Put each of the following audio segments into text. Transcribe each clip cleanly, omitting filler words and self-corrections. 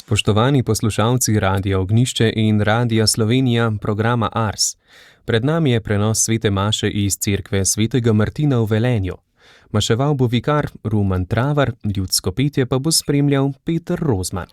Spoštovani poslušalci Radia Ognjišče in Radia Slovenija programa Ars. Pred nami je prenos svete maše iz cerkve svetega Martina v Velenju. Maševal bo vikar Rumen Travar, ljudsko petje pa bo spremljal Peter Rozman.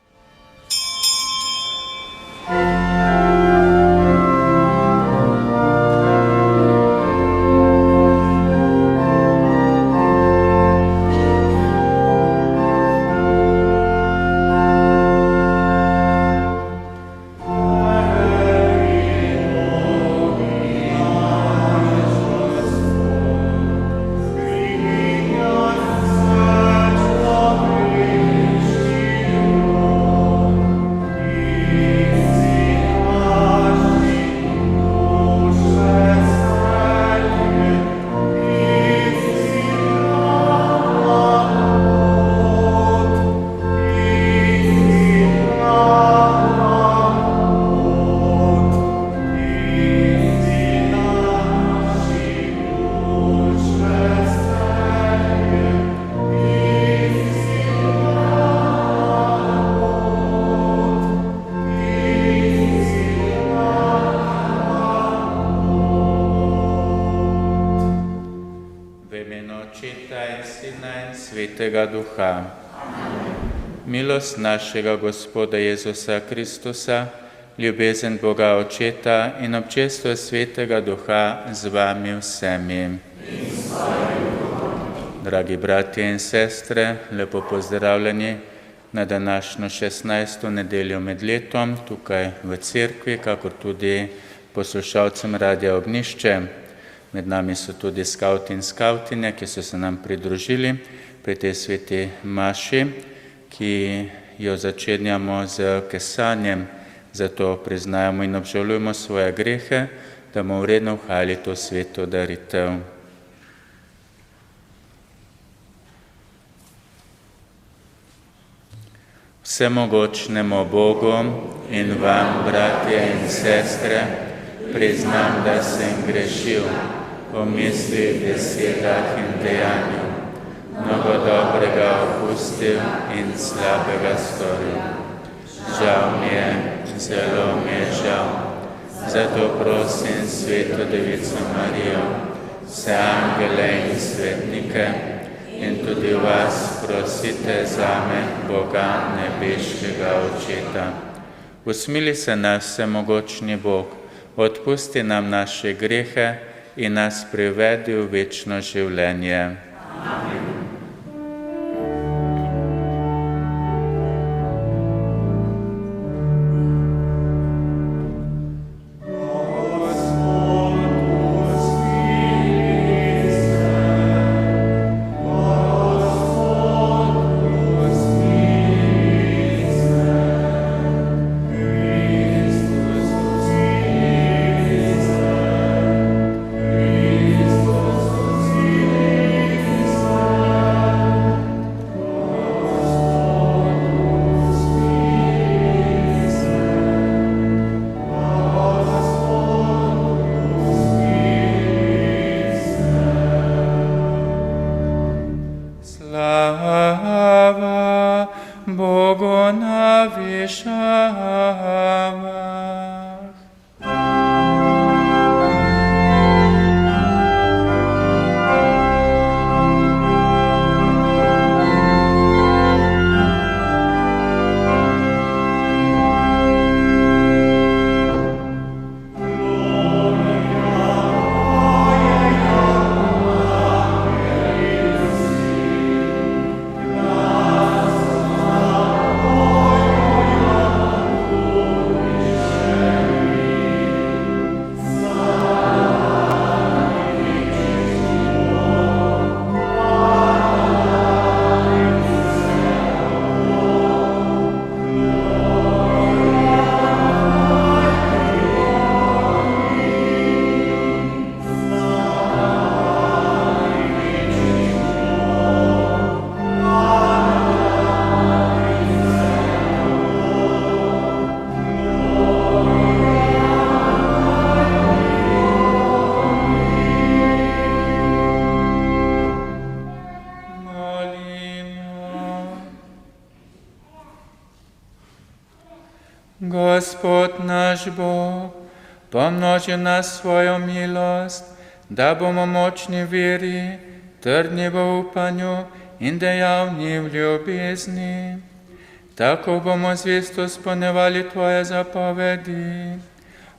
Svetega Duha. Milost našega Gospoda Jezusa Kristusa, ljubezen Boga Očeta in občestvo Svetega Duha z vami vsemi. Dragi bratje in sestre, lepo pozdravljeni na današnjo 16. nedeljo med letom, tukaj v cerkvi, kakor tudi poslušalcem Radia Ognjišče. Med nami so tudi skavti in skavtinje, ki so se nam pridružili pri tej sveti maši, ki jo začenjamo z kesanjem, zato priznajamo in obžalujemo svoje grehe, da bomo vredno vhajali to sveto daritev. Vsemogočnemu Bogu in vam, bratje in sestre, priznam, da sem grešil v mislih, besedah in dejanju, mnogo dobrega opustil in slabega storil. Žal mi je, zelo mi je žal. Zato prosim Sveto Devico Marijo, vse angele in svetnike in tudi vas prosite zame, Boga nebeškega Očeta. Usmili se nas vsemogočni Bog, odpusti nam naše grehe in nas privedi v večno življenje. Amen. Gospod naš Bog, pomnoži nas svojo milost, da bomo močni v veri, trdni v upanju in dejavni v ljubezni. Tako bomo zvesto izpolnjevali tvoje zapovedi.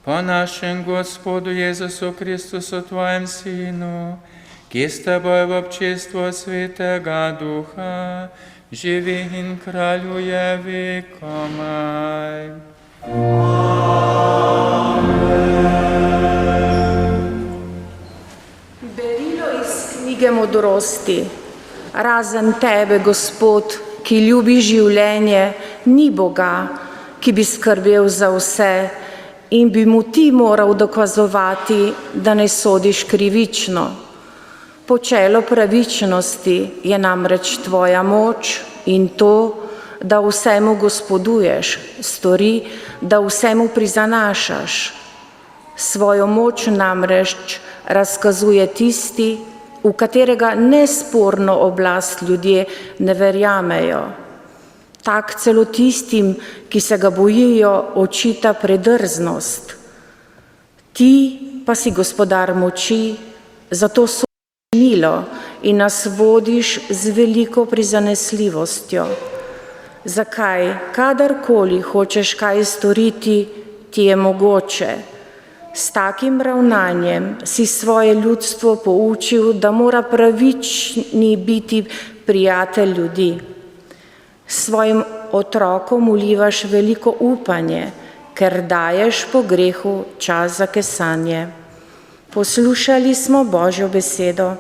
Po našem Gospodu Jezusu Kristusu, tvojem Sinu, ki s teboj v občestvu Svetega Duha živi in kraljuje vekomaj. Berilo iz knjige modrosti. Razen tebe, Gospod, ki ljubi življenje, ni Boga, ki bi skrbel za vse in bi mu ti moral dokazovati, da ne sodiš krivično. Počelo pravičnosti je namreč tvoja moč in to, da vsemu gospoduješ, stori, da vsemu prizanašaš. Svojo moč namreč razkazuje tisti, v katerega nesporno oblast ljudje ne verjamejo. Tak celo tistim, ki se ga bojijo, očita predrznost. Ti pa si gospodar moči, zato so milo in nas vodiš z veliko prizanesljivostjo. Zakaj, kadarkoli hočeš kaj storiti, ti je mogoče. S takim ravnanjem si svoje ljudstvo poučil, da mora pravični biti prijatelj ljudi. Svojim otrokom vlivaš veliko upanje, ker daješ po grehu čas za kesanje. Poslušali smo Božjo besedo.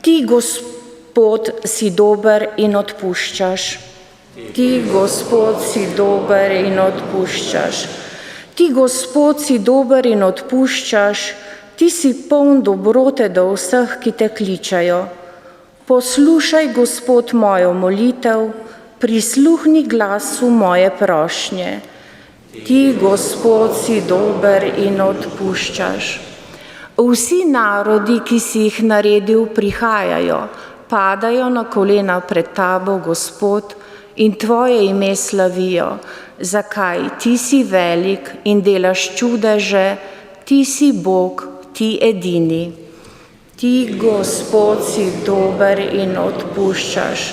Ti, Gospod, si dober in odpuščaš. Ti, Gospod, si dober in odpuščaš. Ti, Gospod, si dober in odpuščaš. Ti si poln dobrote do vseh, ki te kličajo. Poslušaj, Gospod, mojo molitev, prisluhni glasu moje prošnje. Ti, Gospod, si dober in odpuščaš. Vsi narodi, ki si jih naredil, prihajajo, padajo na kolena pred tabo, Gospod, in tvoje ime slavijo. Zakaj? Ti si velik in delaš čudeže, ti si Bog, ti edini. Ti, Gospod, si dober in odpuščaš.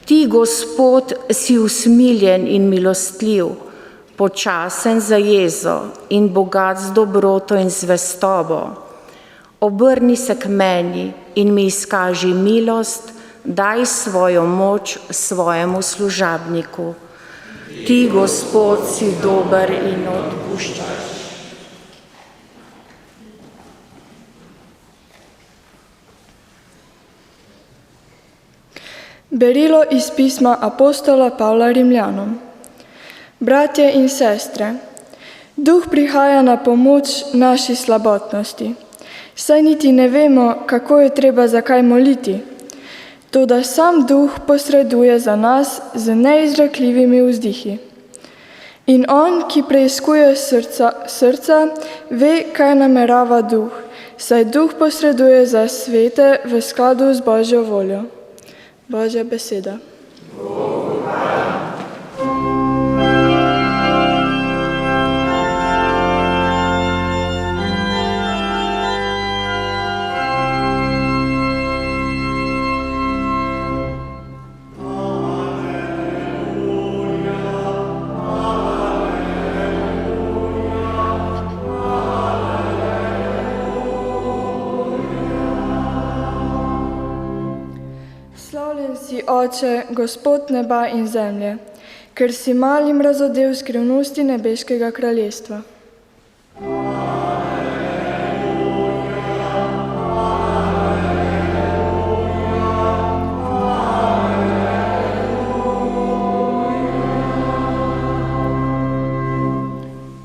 Ti, Gospod, si usmiljen in milostljiv, počasen za jezo in bogat z dobroto in zvestobo. Obrni se k meni in mi izkaži milost, daj svojo moč svojemu služabniku. Ti, Gospod, si dober in odpuščaš. Berilo iz pisma apostola Pavla Rimljanom. Bratje in sestre, Duh prihaja na pomoč naši slabotnosti. Saj niti ne vemo, kako je treba za kaj moliti. Toda sam Duh posreduje za nas z neizrekljivimi vzdihi. In on, ki preiskuje srca, ve, kaj namerava Duh, saj Duh posreduje za svete v skladu z Božjo voljo. Božja beseda. Oče, Gospod neba in zemlje, ker si malim razodel skrivnosti nebeškega kraljestva.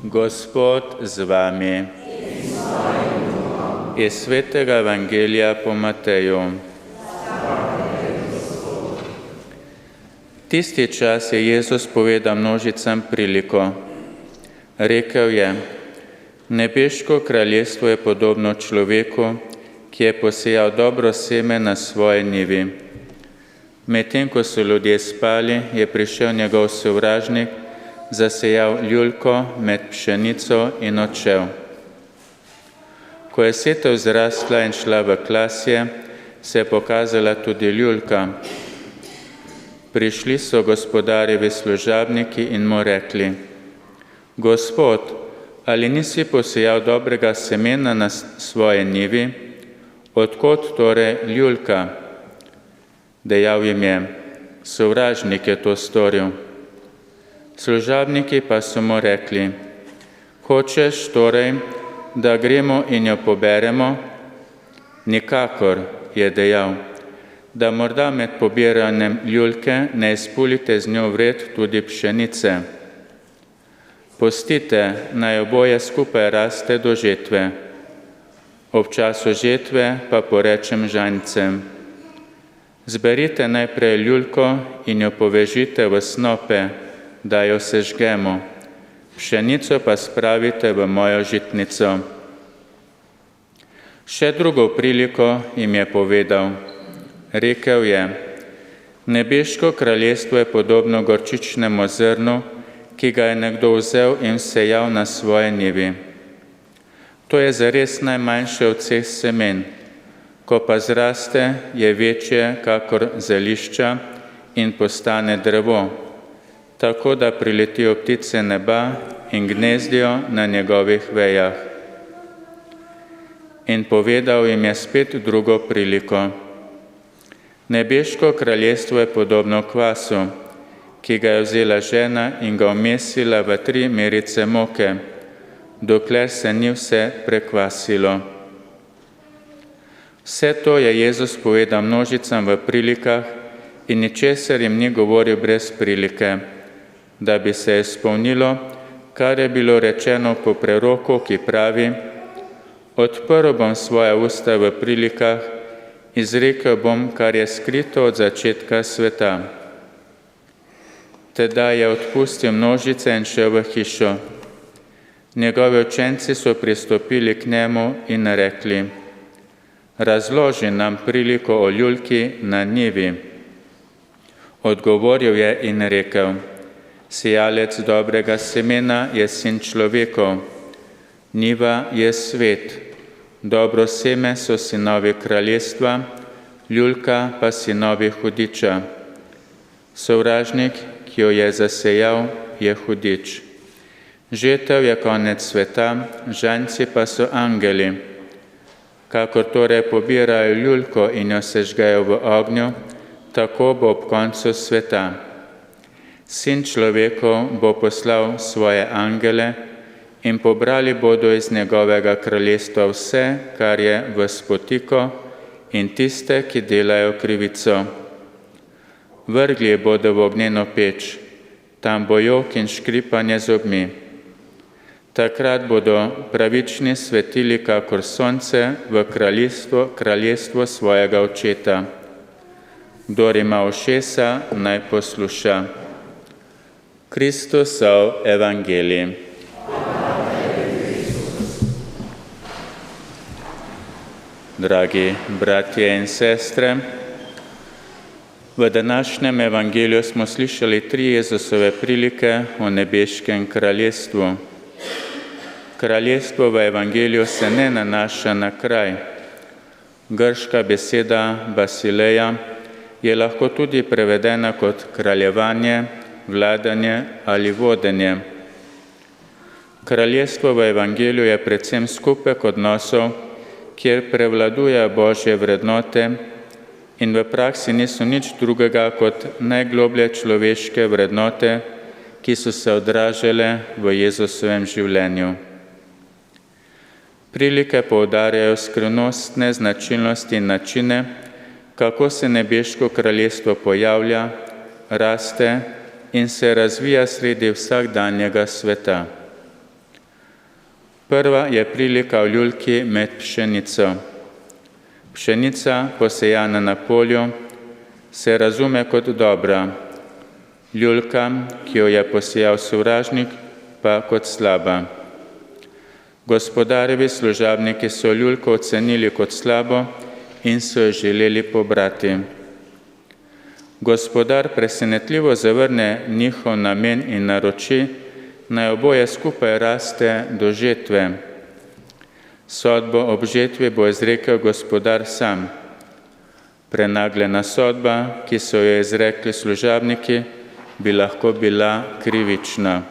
Gospod z vami. Iz svetega evangelija po Mateju. Tisti čas je Jezus povedal množicam priliko. Rekel je, nebeško kraljestvo je podobno človeku, ki je posejal dobro seme na svoji njivi. Medtem ko so ljudje spali, je prišel njegov sovražnik, zasejal ljulko med pšenico in odšel. Ko je setev zrasla in šla v klasje, se je pokazala tudi ljulka. Prišli so gospodarjevi služabniki in mu rekli: Gospod, ali nisi posejal dobrega semena na svoje njivi? Od kod torej ljulka? Dejal jim je: sovražnik je to storil. Služabniki pa so mu rekli: hočeš torej, da gremo in jo poberemo? Nikakor, je dejal, da morda med pobiranjem ljulke ne izpulite z njo vred tudi pšenice. Pustite, naj oboje skupaj raste do žetve. Ob času žetve pa porečem žancem: zberite najprej ljulko in jo povežite v snope, da jo sežgemo, pšenico pa spravite v mojo žitnico. Še drugo priliko jim je povedal. Rekel je: nebeško kraljestvo je podobno gorčičnemu zrnu, ki ga je nekdo vzel in sejal na svoje njivi. To je zares najmanjše od vseh semen, ko pa zraste, je večje kakor zelišča in postane drevo, tako da priletijo ptice neba in gnezdijo na njegovih vejah. In povedal jim je spet drugo priliko. Nebeško kraljestvo je podobno kvasu, ki ga je vzela žena in ga omesila v 3 merice moke, dokler se ni vse prekvasilo. Vse to je Jezus povedal množicam v prilikah in ničesar jim ni govoril brez prilike, da bi se izpolnilo, kar je bilo rečeno po preroku, ki pravi: odprl bom svoja usta v prilikah, izrekel bom, kar je skrito od začetka sveta. Tedaj je odpustil množice in šel v hišo. Njegovi učenci so pristopili k njemu in rekli: razloži nam priliko o ljulki na njivi. Odgovoril je in rekel: sijalec dobrega semena je sin človekov, njiva je svet, dobro seme so sinovi kraljestva, ljulka pa sinovi hudiča. Sovražnik, ki jo je zasejal, je hudič. Žetev je konec sveta, žanci pa so angeli. Kakor torej pobirajo ljulko in jo sežgejo v ognju, tako bo ob koncu sveta. Sin človekov bo poslal svoje angele in pobrali bodo iz njegovega kraljestva vse, kar je v spotiko, in tiste, ki delajo krivico. Vrgli bodo v ognjeno peč, tam bo jok in škripanje zobmi. Takrat bodo pravični svetili kakor sonce v kraljestvo svojega očeta. Kdor ima ušesa, naj posluša. Kristusov evangelij. Dragi bratje in sestre, v današnjem evangeliju smo slišali 3 Jezusove prilike o nebeškem kraljestvu. Kraljestvo v evangeliju se ne nanaša na kraj. Grška beseda basileja je lahko tudi prevedena kot kraljevanje, vladanje ali vodenje. Kraljestvo v evangeliju je predvsem skupek odnosov, kjer prevladujejo Božje vrednote in v praksi niso nič drugega kot najgloblje človeške vrednote, ki so se odražale v Jezusovem življenju. Prilike poudarjajo skrivnostne značilnosti in načine, kako se nebeško kraljestvo pojavlja, raste in se razvija sredi vsakdanjega sveta. Prva je prilika o ljulki med pšenico. Pšenica, posejana na polju, se razume kot dobra. Ljulka, ki jo je posejal sovražnik, pa kot slaba. Gospodarjevi služabniki so ljulko ocenili kot slabo in so jo želeli pobrati. Gospodar presenetljivo zavrne njihov namen in naroči, naj oboje skupaj raste do žetve. Sodbo ob žetvi bo izrekel Gospodar sam. Prenagljena sodba, ki so jo izrekli služabniki, bi lahko bila krivična.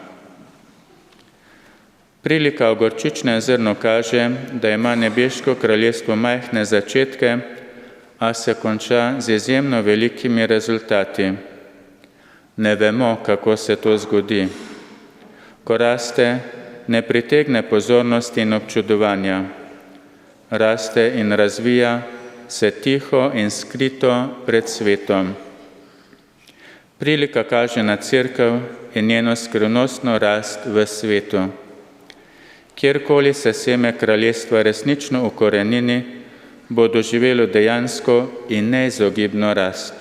Prilika o gorčičnem zrnu kaže, da ima nebeško kraljestvo majhne začetke, a se konča z izjemno velikimi rezultati. Ne vemo, kako se to zgodi. Ko raste, ne pritegne pozornosti in občudovanja. Raste in razvija se tiho in skrito pred svetom. Prilika kaže na Cerkev in njeno skrivnostno rast v svetu. Kjerkoli se seme kraljestva resnično ukorenini, bo doživelo dejansko in neizogibno rast.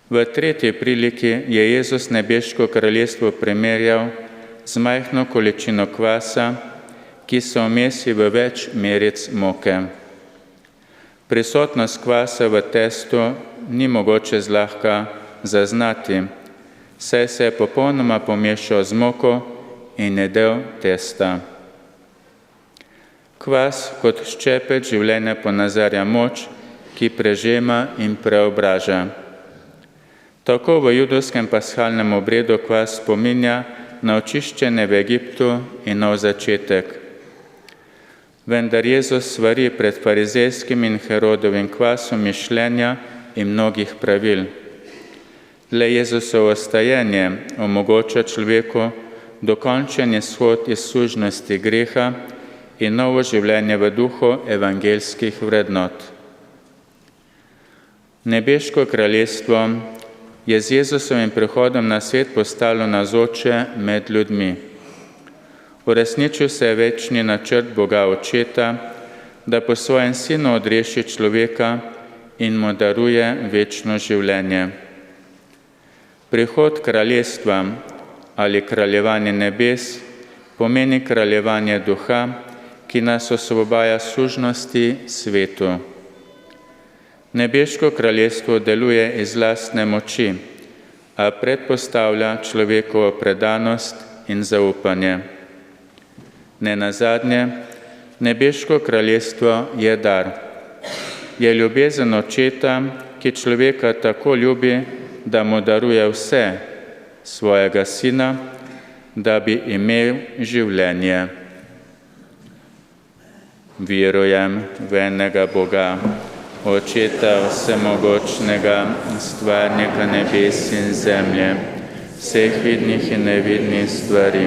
V tretji priliki je Jezus nebeško kraljestvo primerjal z majhno količino kvasa, ki se vmesi v več meric moke. Prisotnost kvasa v testu ni mogoče zlahka zaznati, saj se je popolnoma pomešal z moko in je del testa. Kvas kot ščepec življenja ponazarja moč, ki prežema in preobraža. Tako v judovskem pashalnem obredu kvas spominja na očiščenje v Egiptu in nov začetek. Vendar Jezus svari pred farizejskim in Herodovim kvasom mišljenja in mnogih pravil. Le Jezusovo stajenje omogoča človeku dokončen izhod iz sužnosti greha in novo življenje v duhu evangeljskih vrednot. Nebeško kraljestvo je z Jezusovim prihodom na svet postalo navzoče med ljudmi. Uresničil se je večni načrt Boga Očeta, da po svojem sinu odreši človeka in mu daruje večno življenje. Prihod kraljestva ali kraljevanje nebes pomeni kraljevanje duha, ki nas osvobaja sužnosti svetu. Nebeško kraljestvo deluje iz lastne moči, a predpostavlja človekovo predanost in zaupanje. Nenazadnje, nebeško kraljestvo je dar. Je ljubezen Očeta, ki človeka tako ljubi, da mu daruje vse, svojega sina, da bi imel življenje. Verujem v enega Boga, Očeta vsemogočnega, stvarnika nebes in zemlje, vseh vidnih in nevidnih stvari,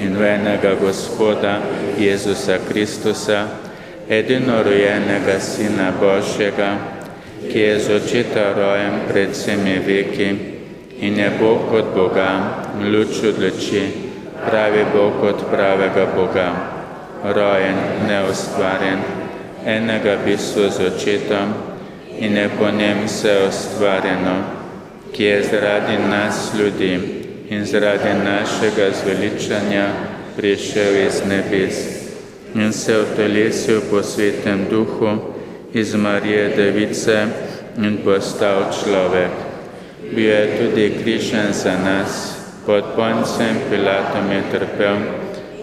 in v enega Gospoda Jezusa Kristusa, edinorojenega Sina Božjega, ki je z Očeta rojen pred vsemi veki in je Bog od Boga, luč od luči, pravi Bog od pravega Boga, rojen, neustvarjen, enega bistva z Očetom in je po njem vse ustvarjeno, ki je zaradi nas ljudi in zaradi našega zveličanja prišel iz nebes in se utelesil po Svetem Duhu iz Marije Device in postal človek. Bil je tudi križan za nas, pod Poncem Pilatom je trpel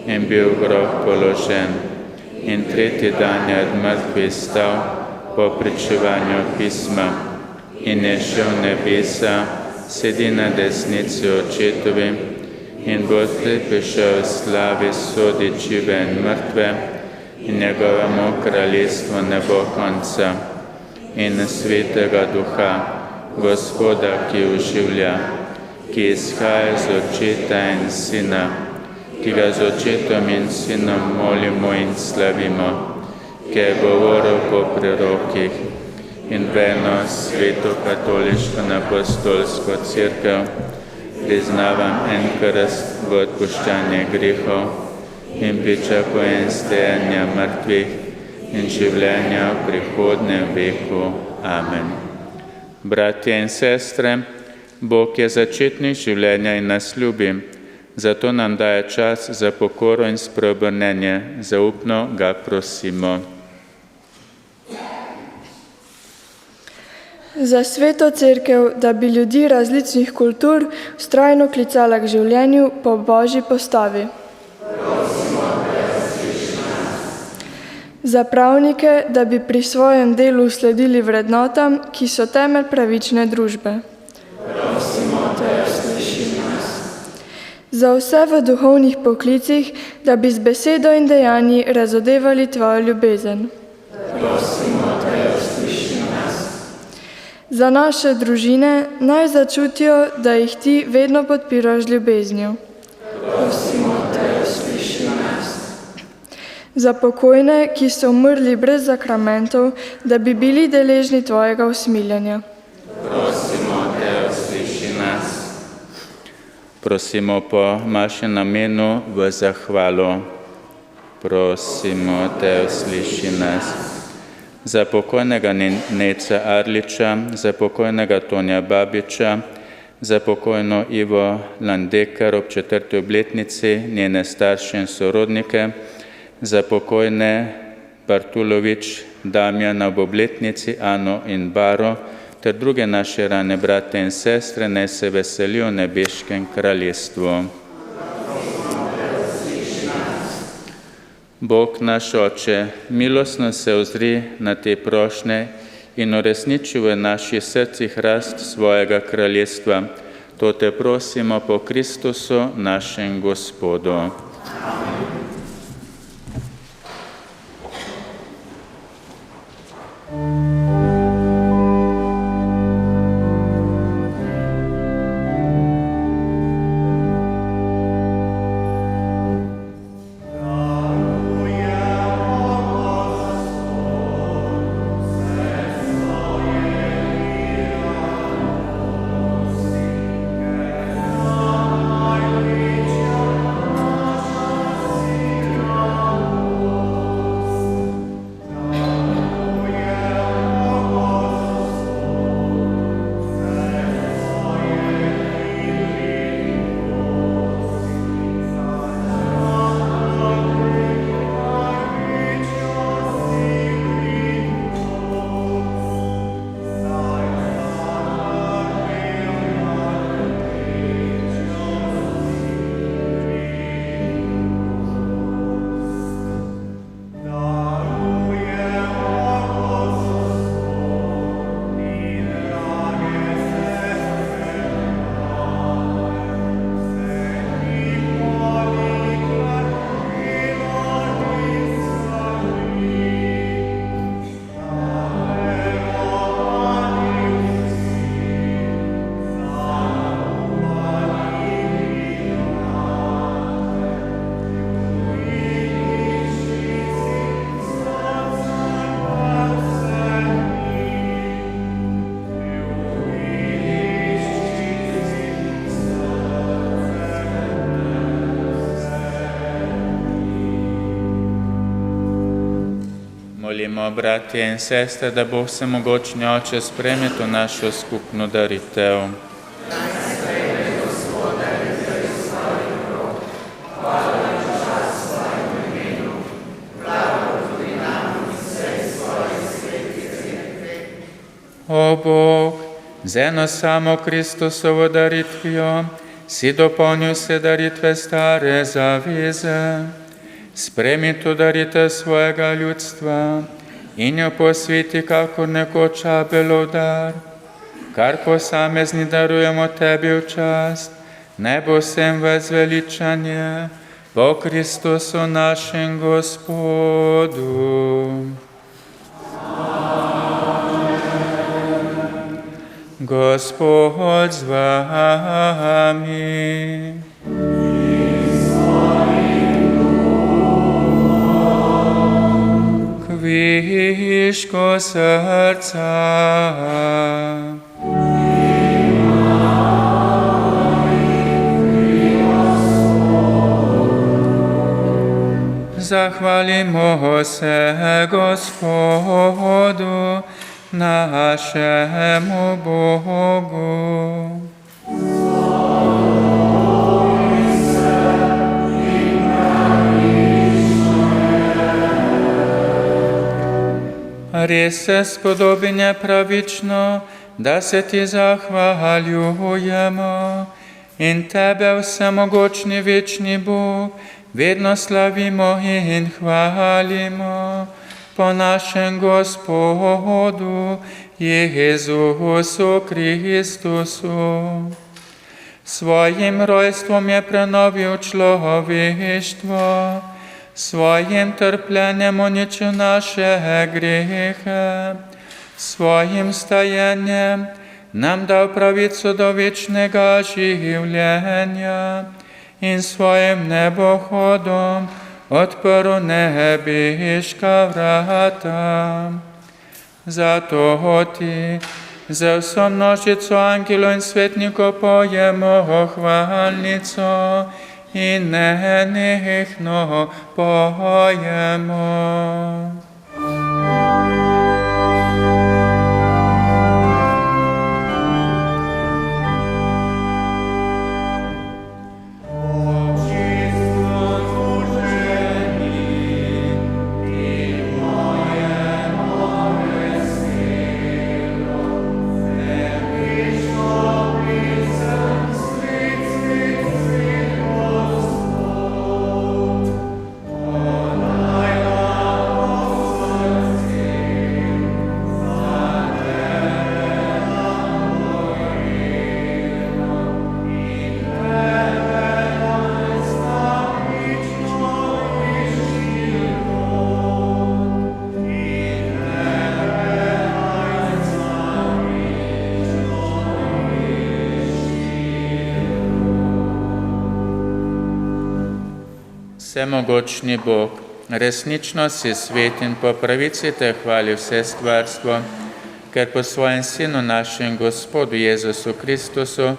in bil v grob položen. In tretji dan je od mrtvih stal po pričevanju pisma in je šel v nebesa, sedi na desnici Očetovi in bo prišel v slavi sodit žive in mrtve in njegovemu kraljestvu ne bo konca. In Svetega Duha, Gospoda, ki oživlja, ki izhaja z Očeta in Sina, ki ga z Očetom in Sinom molimo in slavimo, ki je govoril po prerokih in v eno sveto katoliško in apostolsko cerkev, priznavam en krst v odpuščanje grehov in pričakujem stajenja mrtvih in življenja v prihodnjem veku. Amen. Bratje in sestre, Bog je začetnik življenja in nas ljubi, zato nam daje čas za pokoro in spreobrnenje. Zaupno ga prosimo. za sveto cerkev, da bi ljudi različnih kultur vztrajno klicala k življenju po Božji postavi. Za pravnike, da bi pri svojem delu sledili vrednotam, ki so temelj pravične družbe. Za vse v duhovnih poklicih, da bi z besedo in dejanji razodevali tvojo ljubezen. Za naše družine naj začutijo, da jih ti vedno podpiraš z ljubeznijo. Za pokojne, ki so umrli brez sakramentov, da bi bili deležni tvojega usmiljenja. Prosimo po našem namenu v zahvalo. Prosimo te, usliši nas. Za pokojnega Neca Arliča, za pokojnega Tonja Babiča, za pokojno Ivo Landekar ob 4. obletnici, njene starše in sorodnike, za pokojne Bartulovič Damjana ob obletnici, Ano in Baro, ter druge naše rane brate in sestre, naj se veselijo v nebeškem kraljestvu. Bog naš Oče, milostno se ozri na te prošnje in uresniči v naših srcih rast svojega kraljestva. To te prosimo po Kristusu, našem Gospodu. Molimo, bratje in sestre, da bo vsemogočni Oče sprejme to našo skupno daritev. O Bog, z eno samo Kristusovo daritvijo si dopolnil se daritve stare zaveze. Spremi to daritev svojega ljudstva in jo posveti kakor nekoč Abelov dar, kar posamezni darujemo tebi v čast, naj bo vsem v zveličanje po Kristusu našem Gospodu. Gospod z vami. Kviško srca. Zahvalimo se Gospodu, našemu Bogu. Res se spodobi nepravično da se ti zahvaljujemo in tebe, vsemogočni večni Bog, vedno slavimo in hvalimo po našem Gospodu Jezusu Kristusu. Svojim rojstvom je prenovil človeštvo, svojim trpljenjem uničil naše grehe, svojim stajenjem nam dal pravico do večnega življenja in svojim nebohodom odprl nebeška vrata. Zato ti za vso množico angelov in svetnikov pojemo hvalnico in nenehno pojemo. Vsemogočni Bog, resnično si svet in po pravici te hvali vse stvarstvo, ker po svojem Sinu našem Gospodu Jezusu Kristusu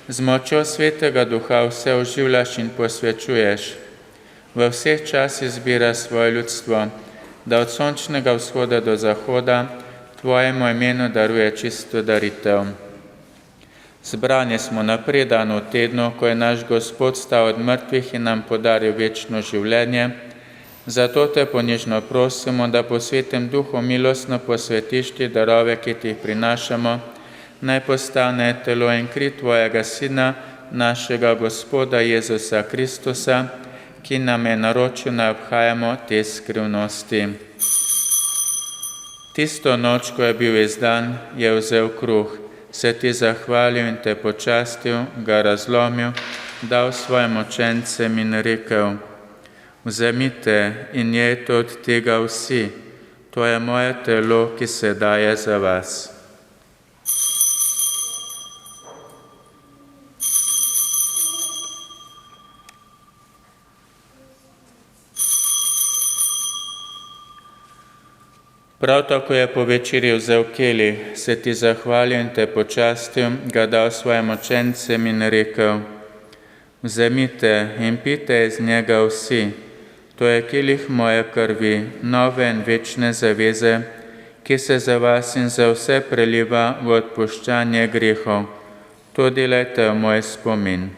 z močjo Svetega Duha vse oživljaš in posvečuješ. V vseh časih zbira svoje ljudstvo, da od sončnega vzhoda do zahoda tvojemu imenu daruje čisto daritev. Zbrani smo na predanu tednu, ko je naš Gospod stal od mrtvih in nam podaril večno življenje. Zato te ponižno prosimo, da po Svetem Duhu milostno posvetiš ti darove, ki ti jih prinašamo, naj postane telo in kri tvojega Sina, našega Gospoda Jezusa Kristusa, ki nam je naročil, da obhajamo te skrivnosti. Tisto noč, ko je bil izdan, je vzel kruh, se ti zahvalil in te počastil, ga razlomil, dal svojim učencem in rekel: vzemite in jejte od tega vsi, to je moje telo, ki se daje za vas. Prav tako je po večerji vzel kelih, se ti zahvalil in te počastil, ga dal svojim učencem in rekel: vzemite in pijte iz njega vsi, to je kelih moje krvi, nove in večne zaveze, ki se za vas in za vse preliva v odpuščanje grehov. To delajte v moj spomin.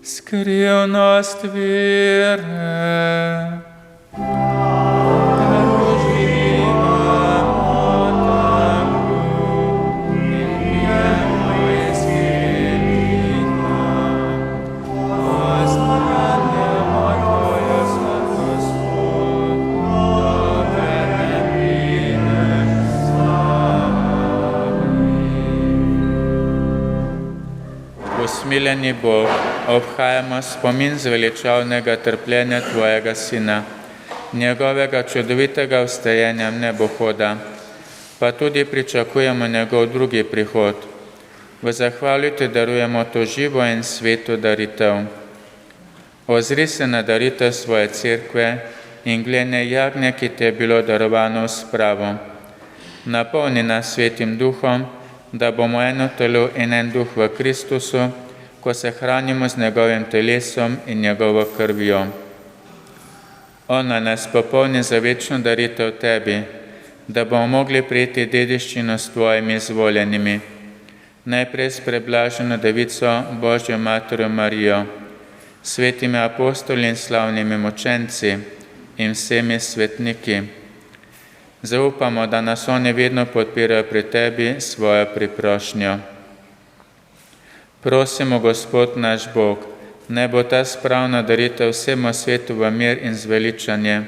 Skrivnost vere. Usmiljeni Bog, obhajamo spomin zveličavnega trpljenja tvojega Sina, njegovega čudovitega vstajenja nebohoda, pa tudi pričakujemo njegov drugi prihod. V zahvali ti darujemo to živo in sveto daritev. Ozri se na daritev svoje cerkve in gledaj jagnje, ki ti je bilo darovano v spravo. Napolni nas Svetim Duhom, da bomo eno telo in en duh v Kristusu, ko se hranimo z njegovim telesom in njegovo krvjo. Ona nas popolni za večno daritev tebi, da bomo mogli prejeti dediščino s tvojimi izvoljenimi. najprej s preblaženo Devico Božjo Materjo Marijo, svetimi apostoli in slavnimi mučenci in vsemi svetniki. Zaupamo, da nas oni vedno podpirajo pri Tebi svojo priprošnjo. Prosimo, Gospod naš Bog, naj bo ta spravna daritev vsemu svetu v mir in zveličanje.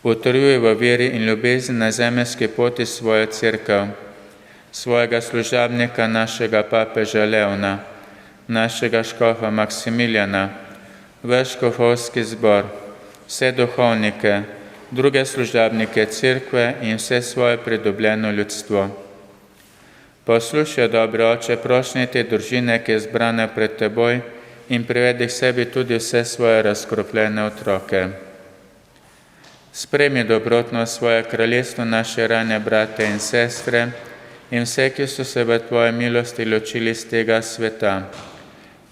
Utrjuj v veri in ljubezni na zemeljski poti svojo cerkev, svojega služabnika, našega papeža Leona, našega škofa Maksimiljana, vaš škofovski zbor, vse duhovnike, druge služabnike cerkve in vse svoje pridobljeno ljudstvo. Poslušaj, dobri Oče, prošnje te družine, ki je zbrana pred Teboj, in privedi k sebi tudi vse svoje razkropljene otroke. Sprejmi dobrotno svoje kraljestvo naše rane brate in sestre in vse, ki so se v Tvoje milosti ločili z tega sveta.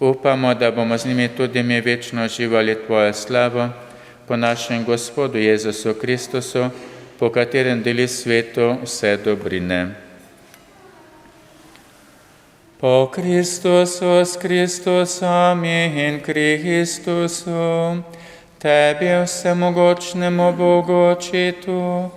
Upamo, da bomo z njimi tudi mi večno uživali Tvojo slavo po našem Gospodu Jezusu Kristusu, po katerem deli svetu vse dobrine. Po Kristusu, s Kristusom in Kristusu, Tebi vsemogočnemu Bogu Očetu,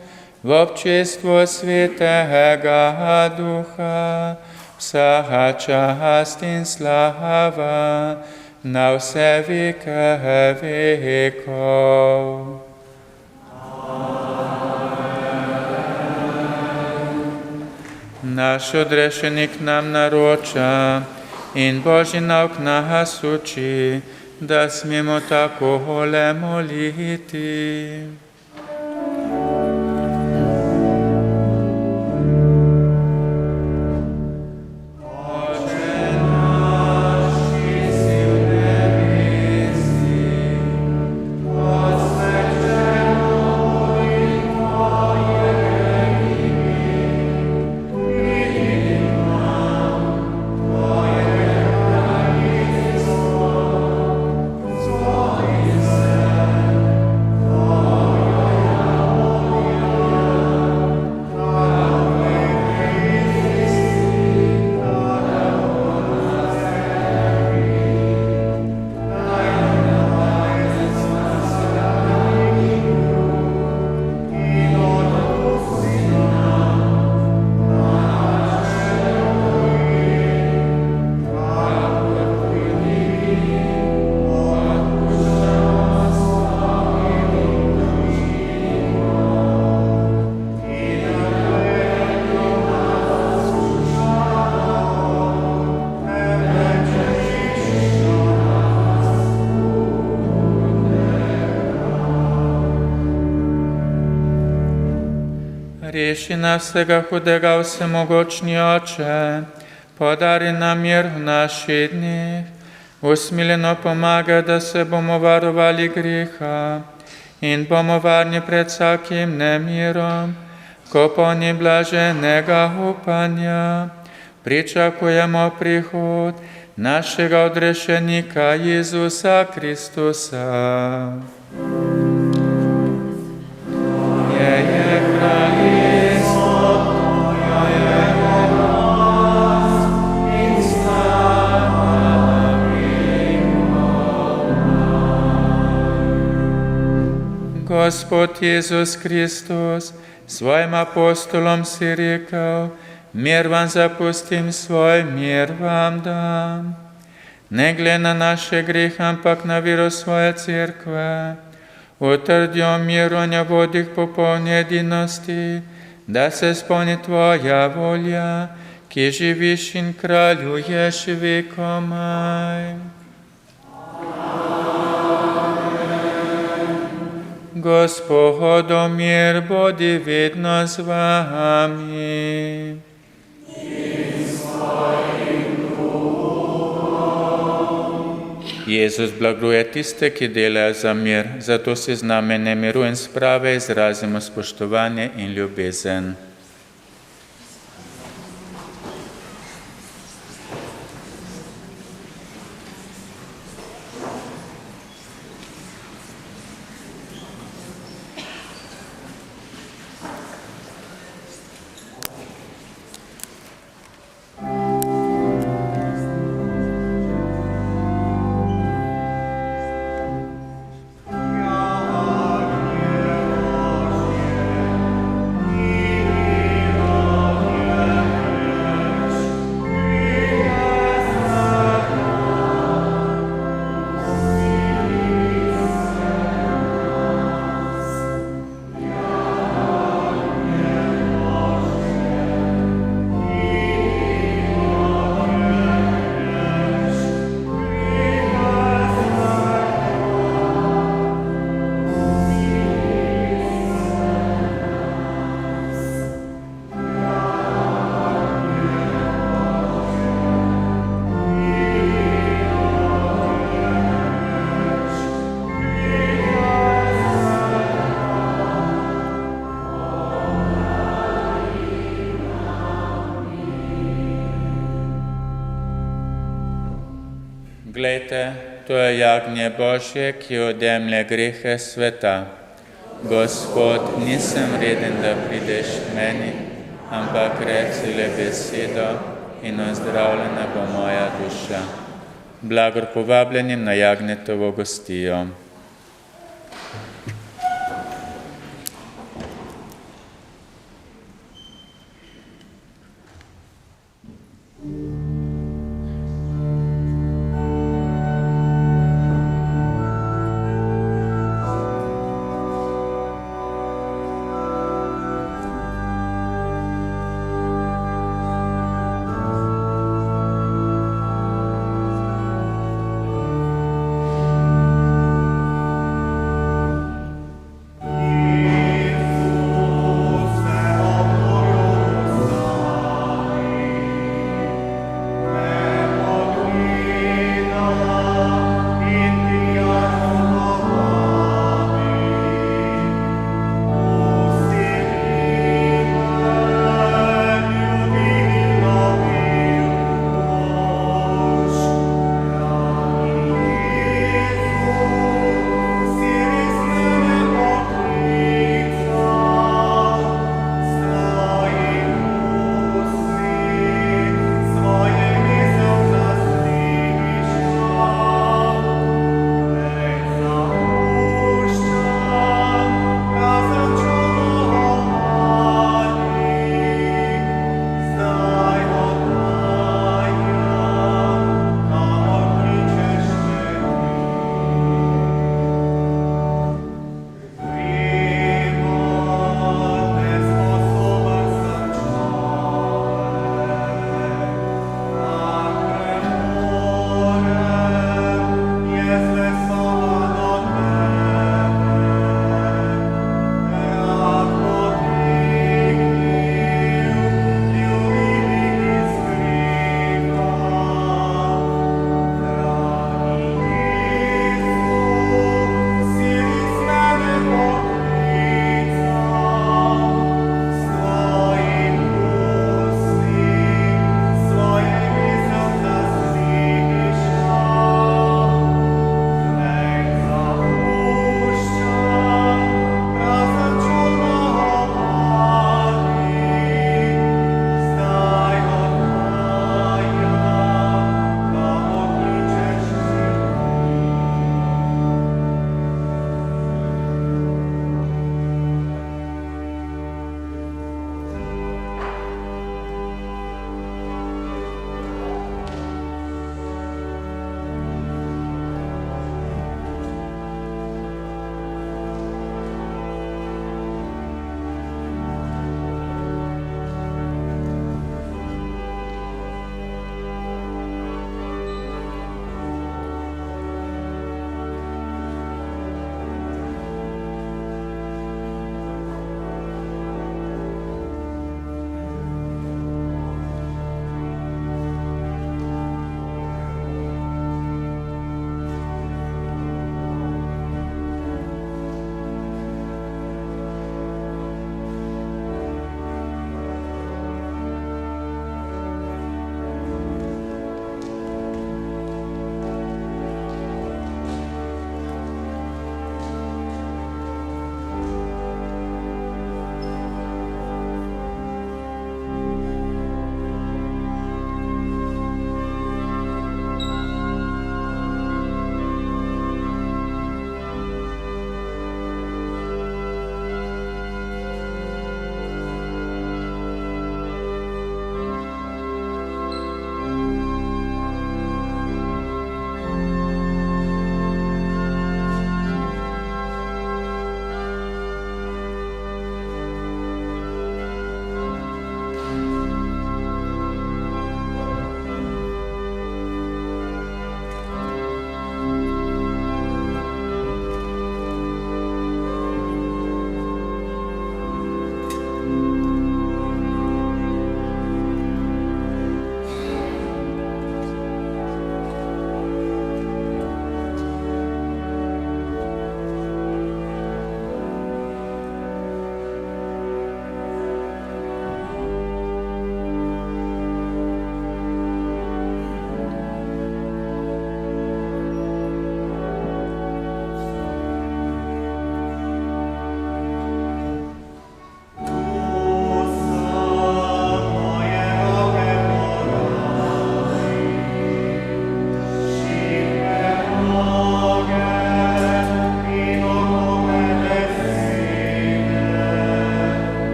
v občestvu Svetega Duha, vsa čast in slava na vse veke vekov. Naš odrešenik nam naroča in Božji nauk nas uči, da smemo takole moliti. Reši nas vsega hudega, vsemogočni Oče, podari nam mir v naših dneh, usmiljeno pomagaj, da se bomo varovali greha in bomo varni pred vsakim nemirom, ko polni blaženega upanja pričakujemo prihod našega odrešenika Jezusa Kristusa. Gospod Jezus Kristus, svojim apostolom si rekel, mir vam zapustim, svoj mir vam dam. Ne glede na naše grehe, ampak na vero svoje cerkve, utrdijo mirovanja vodih popolne edinosti, da se spolni Tvoja volja, ki živiš in kraljuješ vekomaj. Gospodo, mir bodi vedno z vami. Jezus blaguje tiste, ki delajo za mir, zato si z namenjem miru in sprave izrazimo spoštovanje in ljubezen. to je jagnje Božje, ki odjemlje grehe sveta. Gospod, nisem vreden, da prideš k meni, ampak reci le besedo in ozdravljena bo moja duša. Blagor povabljeni na jagnjetovo gostijo.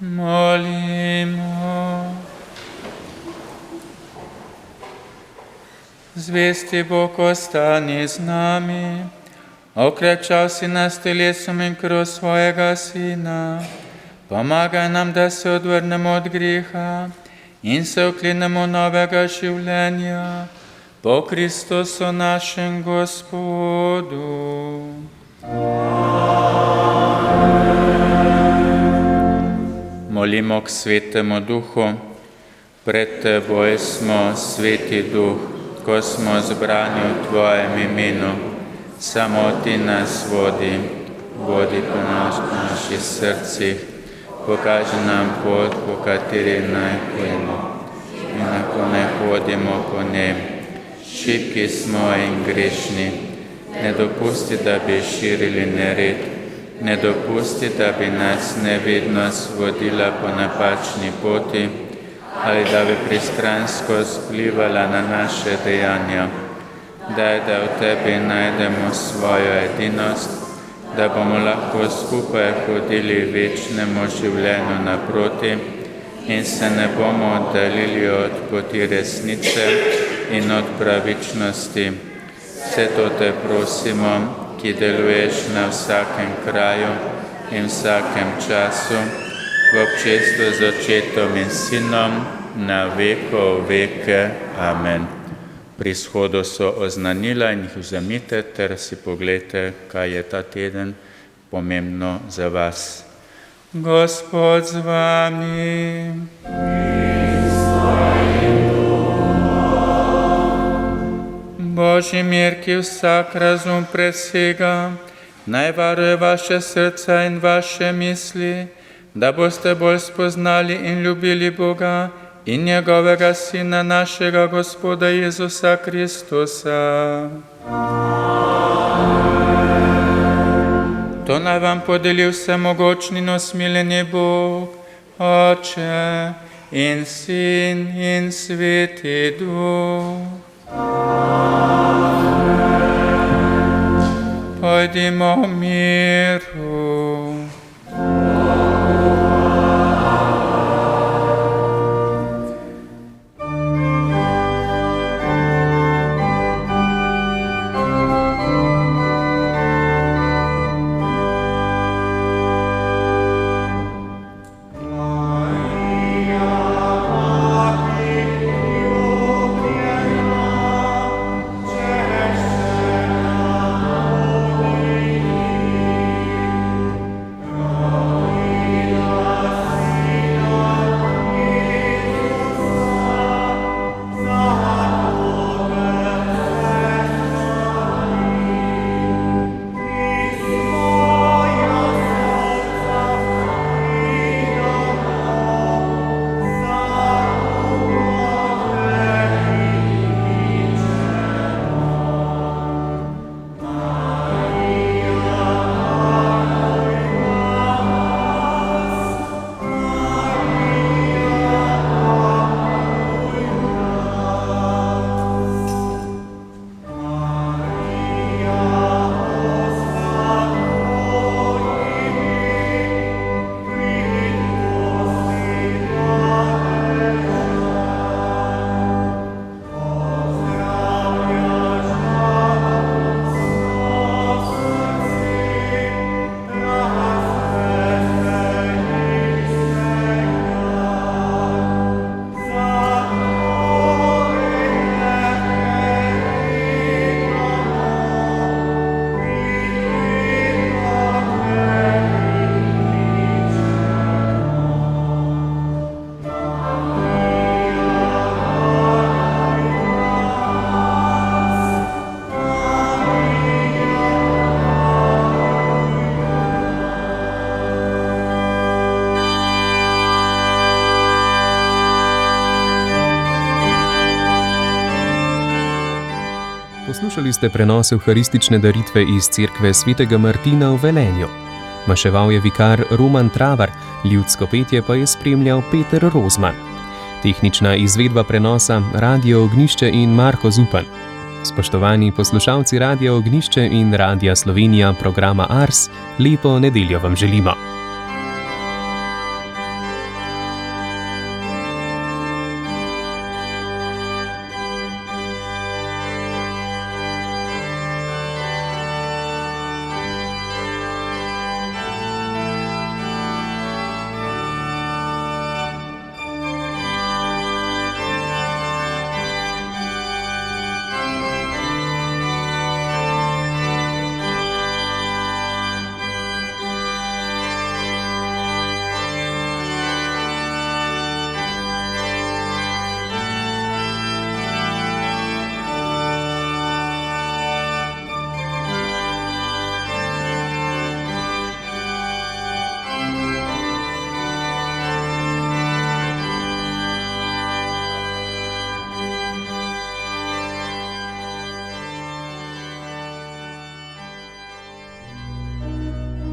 Molimo. Zvesti Bog, ostani z nami, okrepčal si nas telesom in krv svojega Sina. Pomagaj nam, da se odvrnemo od griha in se oklenemo novega življenja po Kristusu našem Gospodu. Molimo k Svetemu Duhu, pred Teboj smo, Sveti Duh, ko smo zbrani v Tvojem imenu. Samo Ti nas vodi po naših srcih, pokaži nam pot, po kateri naj gremo in lahko naj hodimo po njem. Šibki smo in grešni, ne dopusti, da bi širili nered, ne dopusti, da bi nas nevednost vodila po napačni poti ali da bi pristranskost vplivala na naše dejanja. Daj, da v Tebi najdemo svojo edinost, da bomo lahko skupaj hodili večnemu življenju naproti in se ne bomo oddaljili od poti resnice in od pravičnosti. Vse to Te prosimo, ki deluješ na vsakem kraju in vsakem času, v občestvu z Očetom in Sinom, na vekov veke. Amen. Pri shodu so oznanila in jih vzemite ter si pogledajte, kaj je ta teden pomembno za vas. Gospod z vami. Božji mir, ki vsak razum presega, naj varuje vaše srca in vaše misli, da boste bolj spoznali in ljubili Boga in njegovega Sina, našega Gospoda Jezusa Kristusa. To naj vam podeli vsemogočni in usmiljeni Bog, Oče in Sin in Sveti Duh. Pojdimo v miru. Poslušali ste prenos evharistične daritve iz cerkve svetega Martina v Velenju. Maševal je vikar Roman Travar, ljudsko petje pa je spremljal Peter Rozman. Tehnična izvedba prenosa Radio Ognjišče in Marko Zupan. Spoštovani poslušalci Radia Ognjišče in Radia Slovenija programa Ars, lepo nedeljo vam želimo.